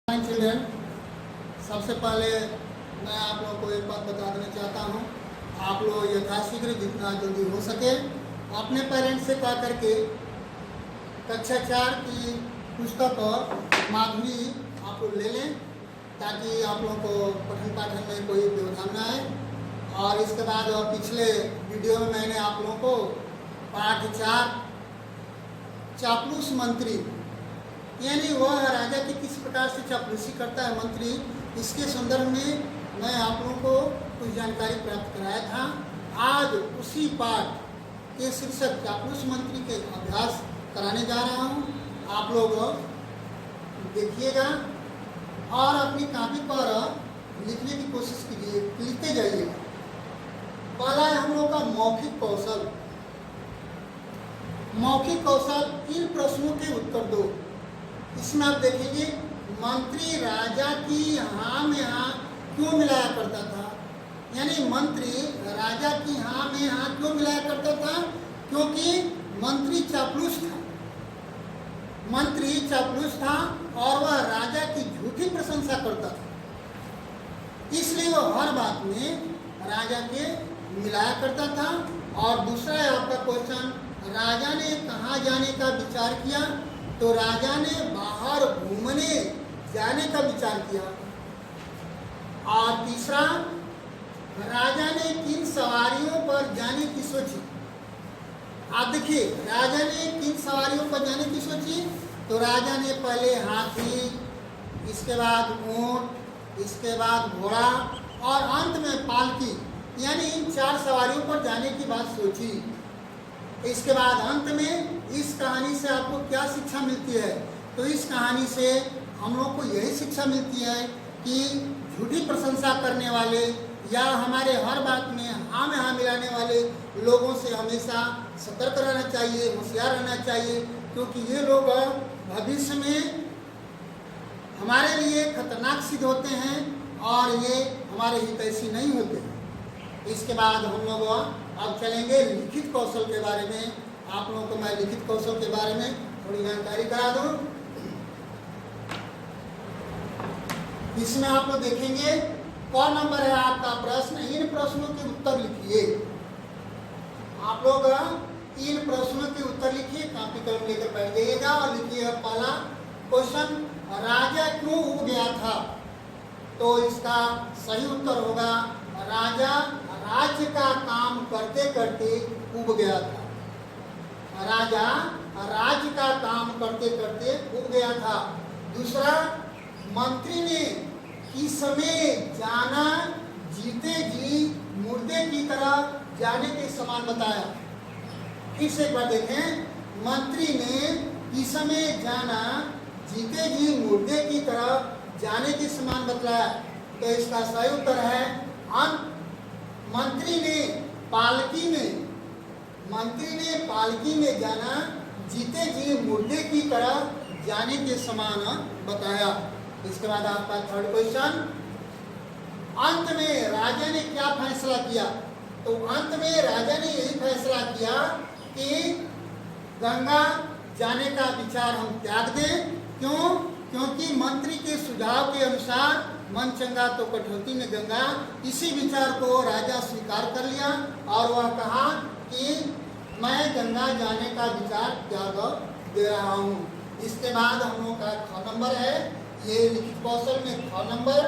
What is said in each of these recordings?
Children, सबसे पहले मैं आप लोगों को एक बात बता देना चाहता हूँ। आप लोग यथाशीघ्र जितना जल्दी हो सके अपने पेरेंट्स से कह करके कक्षा 4 की पुस्तक माधुरी आप लोग ले लें, ताकि आप लोगों को पठन पाठन में कोई व्यवधान न आए। और इसके बाद पिछले वीडियो में मैंने आप लोगों को पाठ 4 चापलूस मंत्री, यानी वह राजा की किस प्रकार से चापलूसी करता है मंत्री, इसके संदर्भ में मैं आप लोगों को कुछ जानकारी प्राप्त कराया था। आज उसी पाठ के शीर्षक चापलूस मंत्री के अभ्यास कराने जा रहा हूँ। आप लोग देखिएगा और अपनी कॉपी पर लिखने की कोशिश कीजिए, लिखते जाइएगा। पहला है हम लोग का मौखिक कौशल। मौखिक कौशल, इन प्रश्नों के उत्तर दो। इसमें आप देखेंगे मंत्री राजा की हाँ में हाँ क्यों मिलाया करता था, यानी मंत्री राजा की हाँ में हाँ क्यों मिलाया करता था, क्योंकि मंत्री चापलूस था। मंत्री चापलूस था और वह राजा की झूठी प्रशंसा करता था, इसलिए वह हर बात में राजा के मिलाया करता था। और दूसरा है आपका क्वेश्चन, राजा ने कहाँ जाने का विचार किया, तो राजा ने बाहर घूमने जाने का विचार किया। और तीसरा, राजा ने किन सवारियों पर जाने की सोची। आप देखिए, राजा ने किन सवारियों पर जाने की सोची, तो राजा ने पहले हाथी, इसके बाद ऊंट, इसके बाद घोड़ा और अंत में पालकी, यानी इन 4 सवारियों पर जाने की बात सोची। इसके बाद अंत में इस कहानी से आपको क्या शिक्षा मिलती है, तो इस कहानी से हम लोग को यही शिक्षा मिलती है कि झूठी प्रशंसा करने वाले या हमारे हर बात में हाँ मिलाने वाले लोगों से हमेशा सतर्क रहना चाहिए, होशियार रहना चाहिए, क्योंकि ये लोग भविष्य में हमारे लिए खतरनाक सिद्ध होते हैं और ये हमारे हितैषी नहीं होते हैं। इसके बाद हम लोग अब चलेंगे लिखित कौशल के बारे में। आप लोगों को मैं लिखित कौशल के बारे में थोड़ी जानकारी करा दूं। इसमें आप लोग देखेंगे कौन नंबर है आपका प्रश्न, इन प्रश्नों के उत्तर लिखिए। आप लोग इन प्रश्नों के उत्तर लिखिए, कॉपी कलम लेकर बैठ जाइएगा और लिखिए। पहला क्वेश्चन, राजा क्यों उब गया था, तो इसका सही उत्तर होगा राजा राज्य का काम करते करते उब गया था। राजा राज्य का काम करते करते उब गया था। दूसरा, मंत्री ने किस समय जाना, जीते जी मुर्दे की तरह जाने के समान बताया। फिर से एक बार देखें, मंत्री ने किस समय जाना, जीते जी मुर्दे की तरह जाने के समान बतलाया, तो इसका सही उत्तर है अंत। मंत्री ने पालकी में जाना, जीते जी मुर्दे की तरह जाने के समान बताया। इसके बाद आपका थर्ड क्वेश्चन, अंत में राजा ने क्या फैसला किया, तो अंत में राजा ने यही फैसला किया कि गंगा जाने का विचार हम त्याग दें। क्यों? क्योंकि मंत्री के सुझाव के अनुसार मन चंगा तो कटौती में गंगा, इसी विचार को राजा स्वीकार कर लिया और वह कहा कि मैं गंगा जाने का विचार त्याग दे रहा हूँ। इसके बाद हम लोग का ख नंबर है, ये लिखित कौशल में ख नंबर,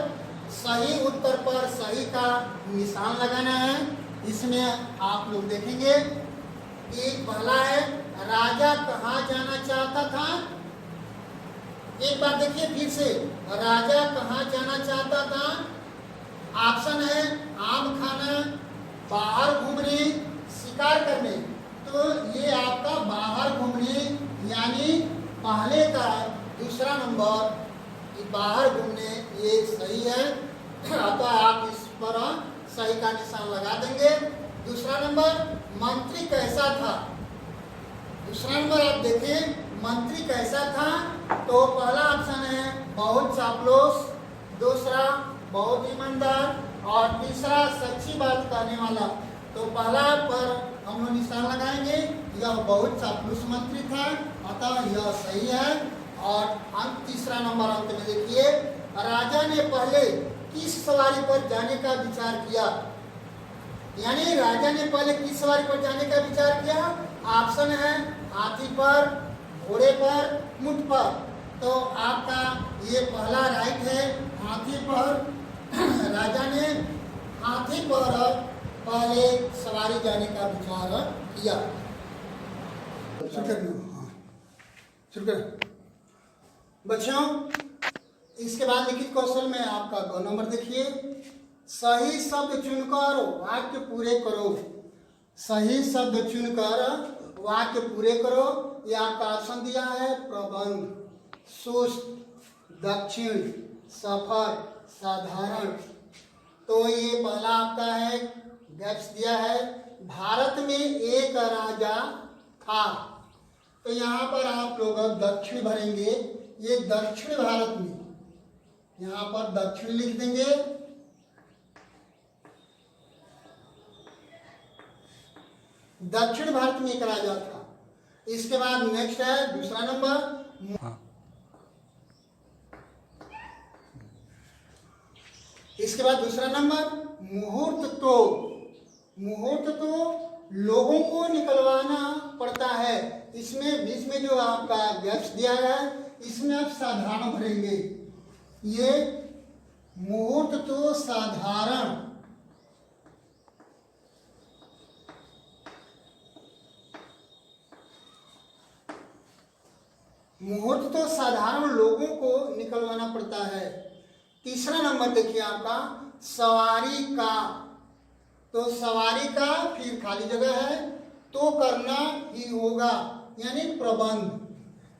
सही उत्तर पर सही का निशान लगाना है। इसमें आप लोग देखेंगे, एक पहला है राजा कहाँ जाना चाहता था। एक बार देखिए फिर से, राजा कहाँ जाना चाहता था। ऑप्शन है आम खाना, बाहर घूमने, शिकार करने, तो ये आपका बाहर घूमने यानी पहले का दूसरा नंबर बाहर घूमने ये सही है, अतः आप इस पर सही का निशान लगा देंगे। दूसरा नंबर, मंत्री कैसा था। दूसरा नंबर आप देखें, मंत्री कैसा था, तो पहला ऑप्शन है बहुत चापलूस, दूसरा बहुत ईमानदार और तीसरा सच्ची बात कहने वाला। तो पहला पर हम लोग निशान लगाएंगे, यह बहुत चापलूस मंत्री था, अतः यह सही है। और तीसरा नंबर अंत में देखिए, राजा ने पहले किस सवारी पर जाने का विचार किया। यानी राजा ने पहले किस सवारी पर जाने का विचार किया। ऑप्शन है हाथी पर, घोड़े पर, ऊंट पर। तो आपका ये पहला राइट है, हाथी पर। राजा ने हाथी पर पहले सवारी जाने का विचार किया। बच्चों, इसके बाद लिखित कौशल में आपका 2 नंबर देखिए, सही शब्द चुनकर वाक्य पूरे करो। सही शब्द चुनकर वाक्य पूरे करो। ये आपका ऑप्शन दिया है, प्रबंध, सुस्त, दक्षिण, सफर, साधारण। तो ये पहला आपका है, गैप्स दिया है, भारत में एक राजा था। तो यहाँ पर आप लोग दक्षिण भरेंगे, ये दक्षिण भारत में, यहाँ पर दक्षिण लिख देंगे। दक्षिण भारत में एक राजा था। इसके बाद नेक्स्ट है दूसरा नंबर। इसके बाद दूसरा नंबर, मुहूर्त तो लोगों को निकलवाना पड़ता है। इसमें बीच में जो आपका गैप्स दिया है, इसमें आप साधारण भरेंगे। ये मुहूर्त तो साधारण, मुहूर्त तो साधारण लोगों को निकलवाना पड़ता है। तीसरा नंबर देखिए आपका, सवारी का। तो सवारी का फिर खाली जगह है, तो करना ही होगा, यानी प्रबंध।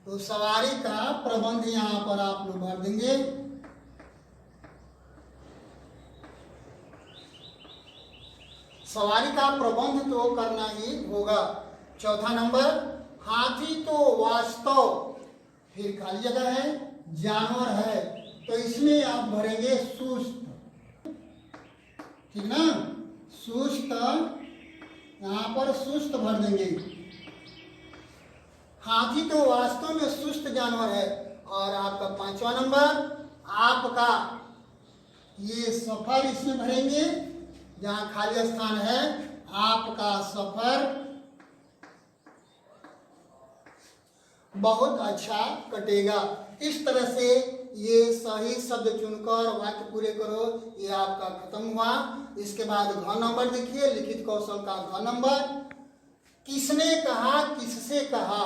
तो सवारी का प्रबंध यहाँ पर आप लोग भर देंगे। सवारी का प्रबंध तो करना ही होगा। चौथा नंबर, हाथी तो वास्तव, फिर खाली जगह है, जानवर है। तो इसमें आप भरेंगे सुस्त, ठीक ना, सुस्त। यहाँ पर सुस्त भर देंगे। हाथी तो वास्तव में सुस्त जानवर है। और आपका 5वां नंबर, आपका, ये सफर इसमें भरेंगे, जहां खाली स्थान है, आपका सफर बहुत अच्छा कटेगा। इस तरह से ये सही शब्द चुनकर वाक्य पूरे करो, ये आपका खत्म हुआ। इसके बाद घ नंबर देखिए, लिखित कौशल का घ नंबर, किसने कहा, किससे कहा।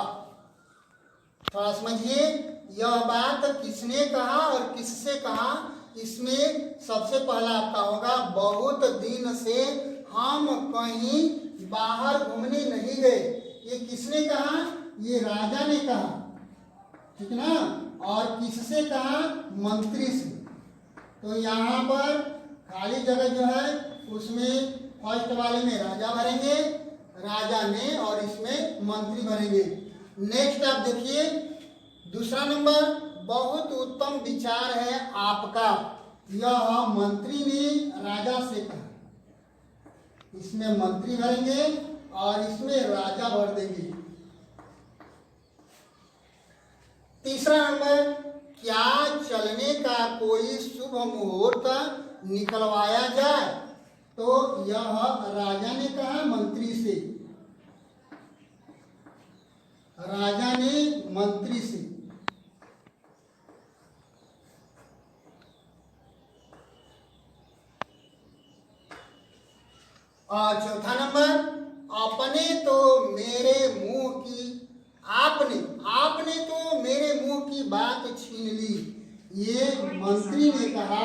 थोड़ा समझिए, यह बात किसने कहा और किससे कहा। इसमें सबसे पहला आपका होगा, बहुत दिन से हम कहीं बाहर घूमने नहीं गए। ये किसने कहा, ये राजा ने कहा, ठीक ना। और किससे कहा, मंत्री से। तो यहाँ पर खाली जगह जो है, उसमें फर्स्ट वाले में राजा भरेंगे, राजा ने, और इसमें मंत्री भरेंगे। नेक्स्ट आप देखिए, दूसरा नंबर, बहुत उत्तम विचार है आपका। यह मंत्री ने राजा से कहा। इसमें मंत्री भरेंगे और इसमें राजा भर देंगे। तीसरा नंबर, क्या चलने का कोई शुभ मुहूर्त निकलवाया जाए। तो यह राजा ने कहा मंत्री से, राजा ने मंत्री से। और चौथा नंबर, अपने तो मेरे मुंह की, आपने तो मेरे मुंह की बात छीन ली। ये मंत्री ने कहा,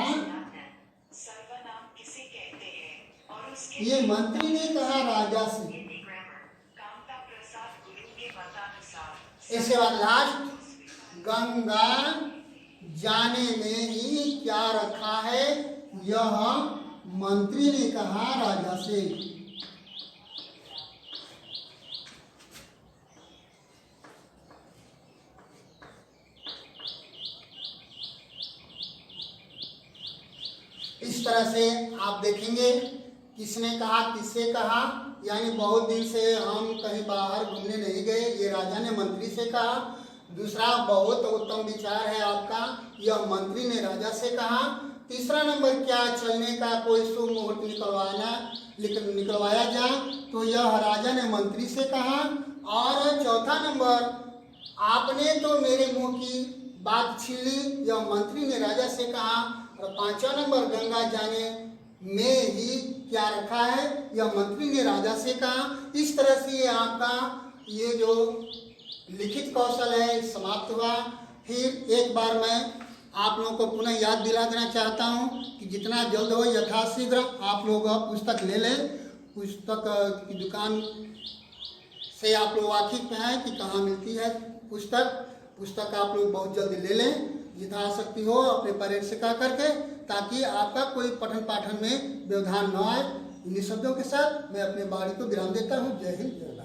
ये मंत्री ने कहा राजा से। इसके बाद लास्ट, गंगा जाने में ही क्या रखा है। यह मंत्री ने कहा राजा से। इस तरह से आप देखेंगे, किसने कहा, किससे कहा, यानी बहुत दिन से हम कहीं बाहर घूमने नहीं गए, ये राजा ने मंत्री से कहा। दूसरा, बहुत उत्तम विचार है आपका, यह मंत्री ने राजा से कहा। तीसरा नंबर, क्या चलने का कोई शुभ मुहूर्त निकलवाया जाए, तो यह राजा ने मंत्री से कहा। और चौथा नंबर, आपने तो मेरे मुंह की बात छीन ली, यह मंत्री ने राजा से कहा। और पांचवा नंबर, गंगा जाने में ही क्या रखा है, यह मंत्री ने राजा से कहा। इस तरह से आपका ये जो लिखित कौशल है समाप्त हुआ। फिर एक बार मैं आप लोगों को पुनः याद दिला देना चाहता हूँ कि जितना जल्द हो यथाशीघ्र आप लोग पुस्तक ले लें। पुस्तक की दुकान से आप लोग वाकिफ हैं कि कहाँ मिलती है पुस्तक आप लोग बहुत जल्दी ले लें, यथाशक्ति हो अपने पेरेंट्स से कह करके, ताकि आपका कोई पठन पाठन में व्यवधान न आए। इन्हीं शब्दों के साथ मैं अपने वाणी को विराम देता हूँ। जय हिंद, जय भारत।